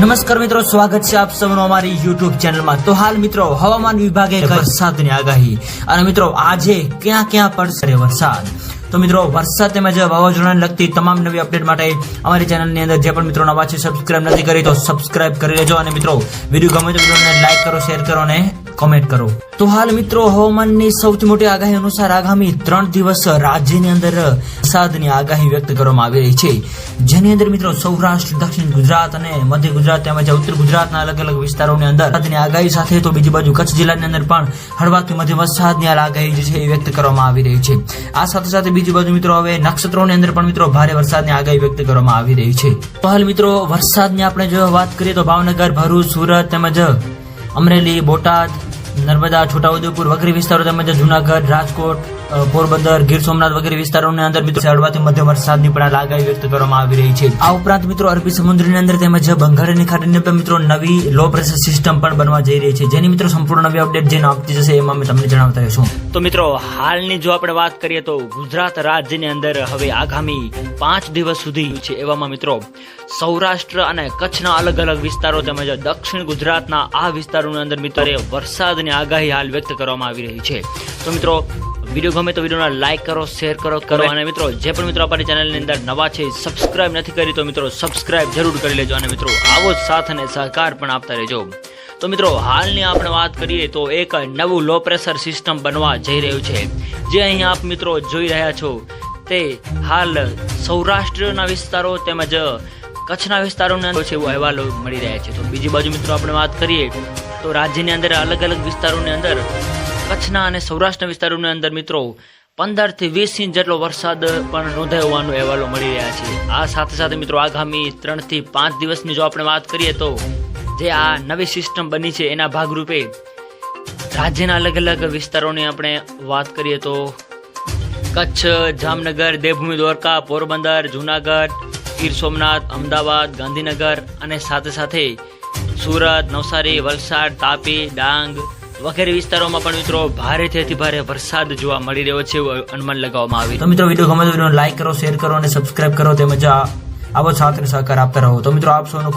નમસ્કાર મિત્રો, સ્વાગત છે આપ સૌનું અમારી યુટ્યુબ ચેનલમાં। તો હાલ મિત્રો હવામાન વિભાગે વરસાદની આગાહી અને મિત્રો આજે ક્યાં ક્યાં પડશે વરસાદ। તો મિત્રો વરસાદ તેમજ વાવાઝોડાને લગતી તમામ નવી અપડેટ માટે અમારી ચેનલની અંદર જે પણ મિત્રો નવા છે સબસ્ક્રાઇબ નથી કરી તો સબસ્ક્રાઇબ કરી લેજો અને મિત્રો વિડીયો ગમે તો વિડીયોને લાઈક કરો, શેર કરો અને કોમેન્ટ કરો। તો હાલ મિત્રો હવામાનની સૌથી મોટી આગાહી અનુસાર આગામી 3 દિવસ રાજ્યની અંદર વરસાદની આગાહી વ્યક્ત કરવામાં આવી રહી છે, જેની અંદર મિત્રો સૌરાષ્ટ્ર, દક્ષિણ ગુજરાત અને મધ્ય ગુજરાત તેમજ ઉત્તર ગુજરાતના અલગ અલગ વિસ્તારોની અંદર વરસાદની આગાહી સાથે તો બીજી બાજુ કચ્છ જિલ્લાની અંદર પણ હળવાથી મધ્યમ વરસાદની આગાહી જે છે એ વ્યક્ત કરવામાં આવી રહી છે। આ સાથે સાથે બીજી બાજુ મિત્રો હવે નક્ષત્રોની અંદર પણ મિત્રો ભારે વરસાદની આગાહી વ્યક્ત કરવામાં આવી રહી છે। તો હાલ મિત્રો વરસાદની આપણે જો વાત કરીએ તો ભાવનગર, ભરૂચ, સુરત તેમજ અમરેલી, બોટાદ, નર્મદા, છોટાઉદેપુર વગેરે વિસ્તારો તેમજ જુનાગઢ, રાજકોટ, પોરબંદર, ગીર સોમનાથ વગેરે વિસ્તારોની અંદર મિત્રો હળવાથી મધ્યમ વરસાદની પણ આગાહી વ્યક્ત કરવામાં આવી રહી છે। આ ઉપરાંત મિત્રો અરબી સમુદ્રની અંદર તેમજ બંગાળની ખાડીની અંદર મિત્રો નવી લો પ્રેશર સિસ્ટમ પણ બનવા જઈ રહી છે, જેની મિત્રો સંપૂર્ણ નવી અપડેટ જે આપતી જશે એમાં અમે તમને જણાવતા રહીશું। તો મિત્રો હાલની જો આપણે વાત કરીએ તો ગુજરાત રાજ્યની અંદર હવે આગામી 5 દિવસ સુધી છે, એવામાં મિત્રો સૌરાષ્ટ્ર અને કચ્છના અલગ અલગ વિસ્તારો તેમજ દક્ષિણ ગુજરાતના આ વિસ્તારોની અંદર મિત્રો વરસાદની આગાહી હાલ વ્યક્ત કરવામાં આવી રહી છે। તો મિત્રો વિડીયો ગમે તો વિડીયોને લાઈક કરો, શેર કરો અને મિત્રો જે પણ મિત્રો આપણી ચેનલની અંદર નવા છે સબસ્ક્રાઇબ નથી કરી તો મિત્રો સબસ્ક્રાઇબ જરૂર કરી લેજો અને મિત્રો આવો જ સાથ અને સહકાર પણ આપતા રહેજો। તો મિત્રો હાલની આપણે વાત કરીએ તો એક નવું લો પ્રેશર સિસ્ટમ બનવા જઈ રહ્યું છે, જે અહીં આપ મિત્રો જોઈ રહ્યા છો તે હાલ સૌરાષ્ટ્રના વિસ્તારો તેમજ કચ્છના વિસ્તારોની અંદર છે એવો અહેવાલો મળી રહ્યા છે। તો બીજી બાજુ મિત્રો આપણે વાત કરીએ તો રાજ્યની અંદર અલગ અલગ વિસ્તારોની અંદર કચ્છના અને સૌરાષ્ટ્રના વિસ્તારોની અંદર મિત્રો 15 થી 20 ઇંચ જેટલો વરસાદ પણ નોંધાયો હોવાનો અહેવાલો મળી રહ્યા છે। આ સાથે સાથે મિત્રો આગામી 3 થી 5 દિવસની જો આપણે વાત કરીએ તો જે આ નવી સિસ્ટમ બની છે એના ભાગરૂપે રાજ્યના અલગ અલગ વિસ્તારોની આપણે વાત કરીએ તો કચ્છ, જામનગર, દેવભૂમિ દ્વારકા, પોરબંદર, જુનાગઢ, ગીર સોમનાથ, અમદાવાદ, ગાંધીનગર અને સાથે સાથે સુરત, નવસારી, વલસાડ, તાપી, ડાંગ વગેરે વિસ્તારોમાં પણ મિત્રો ભારેથી અતિ ભારે વરસાદ જોવા મળી રહ્યો છે એવું અનુમાન લગાવવામાં આવ્યું। તો મિત્રો વિડીયો ગમે તો વિડીયોને લાઈક કરો, શેર કરો અને સબસ્ક્રાઇબ કરો તેમજ આવો સાથ અને સહકાર આપતા રહો। તો મિત્રો આપ સૌનો